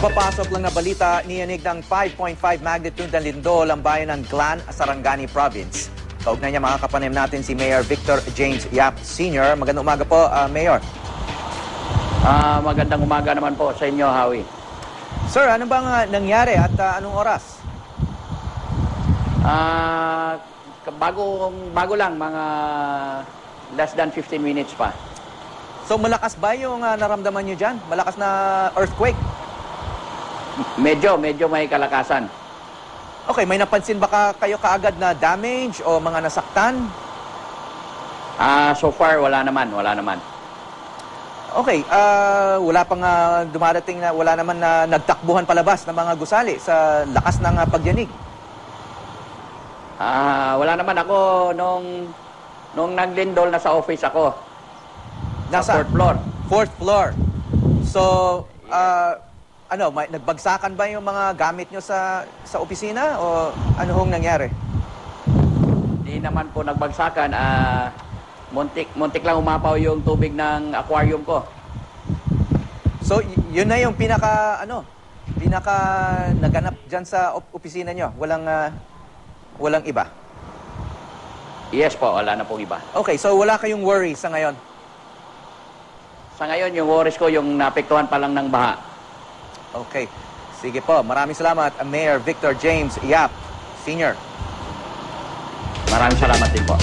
Kapapasok lang na balita, niyanig ng 5.5 magnitude ng lindol ang bayan ng Glan, Sarangani Province. Kaugnay niya makakapanim natin si Mayor Victor James Yap Sr. Magandang umaga po, Mayor. Magandang umaga naman po sa inyo, Howie. Sir, ano bang nangyari at anong oras? Bago lang, mga less than 15 minutes pa. So malakas ba yung naramdaman niyo dyan? Malakas na earthquake? Medyo may kalakasan. Okay, may napansin ba kayo kaagad na damage o mga nasaktan? So far, wala naman. Okay, wala pang dumarating na, wala naman na nagtakbuhan palabas ng mga gusali sa lakas ng pagyanig. Wala naman ako nung naglindol, nasa office ako. Sa 4th floor. 4th floor. So, nagbagsakan ba yung mga gamit nyo sa opisina o ano hong nangyari? Di naman po nagbagsakan. Muntik lang umapaw yung tubig ng aquarium ko. So, yun na yung pinaka naganap dyan sa opisina nyo? Walang iba? Yes po, wala na pong iba. Okay, so wala kayong worry sa ngayon? Sa ngayon, yung worries ko, yung naapektuhan pa lang ng baha. Okay. Sige po. Maraming salamat, Mayor Victor James Yap Sr. Maraming salamat din po.